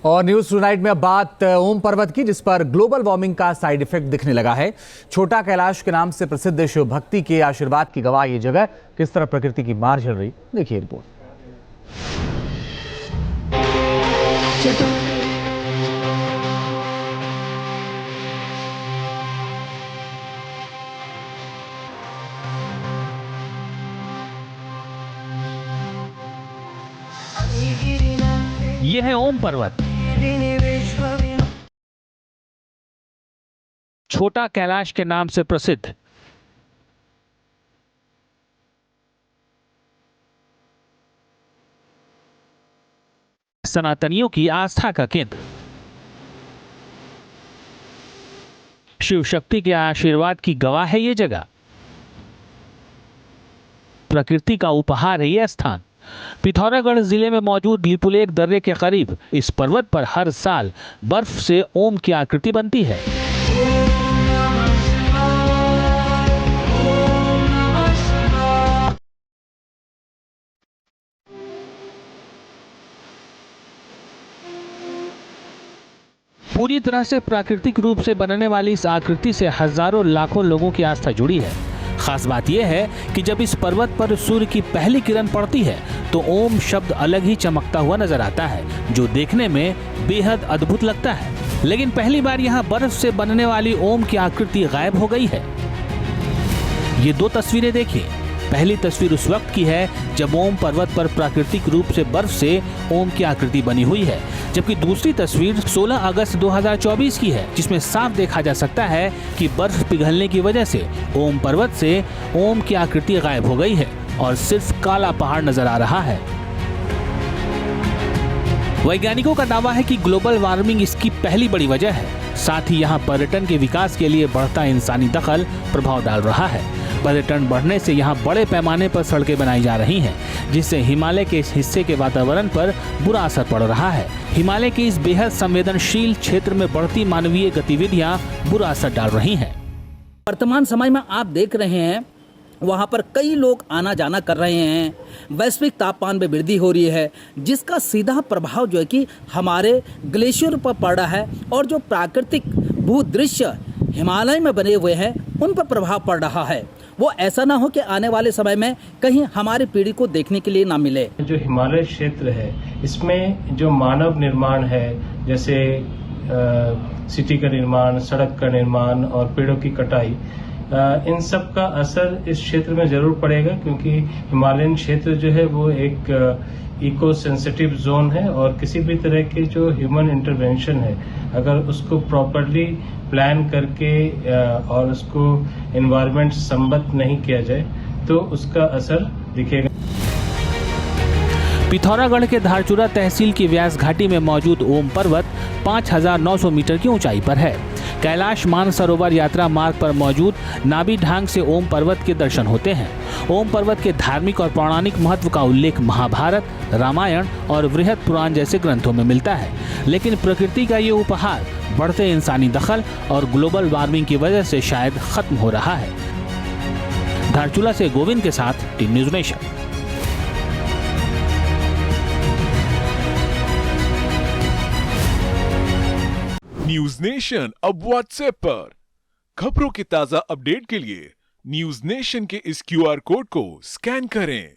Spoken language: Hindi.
और न्यूज टुनाइट में अब बात ओम पर्वत की, जिस पर ग्लोबल वार्मिंग का साइड इफेक्ट दिखने लगा है। छोटा कैलाश के नाम से प्रसिद्ध शिव भक्ति के आशीर्वाद की गवाह ये जगह किस तरह प्रकृति की मार झेल रही, देखिए रिपोर्ट। यह है ओम पर्वत, छोटा कैलाश के नाम से प्रसिद्ध। सनातनियों की आस्था का केंद्र। शिव शक्ति के आशीर्वाद की गवाह है ये जगह। प्रकृति का उपहार है यह स्थान। पिथौरागढ़ जिले में मौजूद लीपुलेख दर्रे के करीब इस पर्वत पर हर साल बर्फ से ओम की आकृति बनती है। पूरी तरह से प्राकृतिक रूप से बनने वाली इस आकृति से हजारों लाखों लोगों की आस्था जुड़ी है। खास बात यह है कि जब इस पर्वत पर सूर्य की पहली किरण पड़ती है तो ओम शब्द अलग ही चमकता हुआ नजर आता है, जो देखने में बेहद अद्भुत लगता है। लेकिन पहली बार यहाँ बर्फ से बनने वाली ओम की आकृति गायब हो गई है। ये दो तस्वीरें देखिए। पहली तस्वीर उस वक्त की है जब ओम पर्वत पर प्राकृतिक रूप से बर्फ से ओम की आकृति बनी हुई है, जबकि दूसरी तस्वीर 16 अगस्त 2024 की है, जिसमें साफ देखा जा सकता है कि बर्फ पिघलने की वजह से ओम पर्वत से ओम की आकृति गायब हो गई है और सिर्फ काला पहाड़ नजर आ रहा है। वैज्ञानिकों का दावा है कि ग्लोबल वार्मिंग इसकी पहली बड़ी वजह है। साथ ही यहाँ पर्यटन के विकास के लिए बढ़ता इंसानी दखल प्रभाव डाल रहा है। पर्यटन बढ़ने से यहाँ बड़े पैमाने पर सड़कें बनाई जा रही हैं, जिससे हिमालय के इस हिस्से के वातावरण पर बुरा असर पड़ रहा है। हिमालय के इस बेहद संवेदनशील क्षेत्र में बढ़ती मानवीय गतिविधियाँ बुरा असर डाल रही हैं। वर्तमान समय में आप देख रहे हैं वहाँ पर कई लोग आना जाना कर रहे हैं, वैश्विक तापमान में वृद्धि हो रही है, जिसका सीधा प्रभाव जो है कि हमारे ग्लेशियर पर पड़ रहा है और जो प्राकृतिक भूदृश्य हिमालय में बने हुए हैं उन पर प्रभाव पड़ रहा है। वो ऐसा ना हो कि आने वाले समय में कहीं हमारी पीढ़ी को देखने के लिए ना मिले। जो हिमालय क्षेत्र है इसमें जो मानव निर्माण है, जैसे सिटी का निर्माण, सड़क का निर्माण और पेड़ों की कटाई, इन सब का असर इस क्षेत्र में जरूर पड़ेगा, क्योंकि हिमालयन क्षेत्र जो है वो एक इको सेंसिटिव जोन है और किसी भी तरह के जो ह्यूमन इंटरवेंशन है, अगर उसको प्रॉपरली प्लान करके और उसको एनवायरनमेंट संबद्ध नहीं किया जाए तो उसका असर दिखेगा। पिथौरागढ़ के धारचूला तहसील की व्यास घाटी में मौजूद ओम पर्वत 5900 मीटर की ऊंचाई पर है। कैलाश मानसरोवर यात्रा मार्ग पर मौजूद नाभि ढांग से ओम पर्वत के दर्शन होते हैं। ओम पर्वत के धार्मिक और पौराणिक महत्व का उल्लेख महाभारत, रामायण और बृहद पुराण जैसे ग्रंथों में मिलता है। लेकिन प्रकृति का ये उपहार बढ़ते इंसानी दखल और ग्लोबल वार्मिंग की वजह से शायद खत्म हो रहा है। धारचूला से गोविंद के साथ team news nation. News nation अब व्हाट्सएप पर खबरों के ताजा अपडेट के लिए न्यूज नेशन के इस QR कोड को स्कैन करें।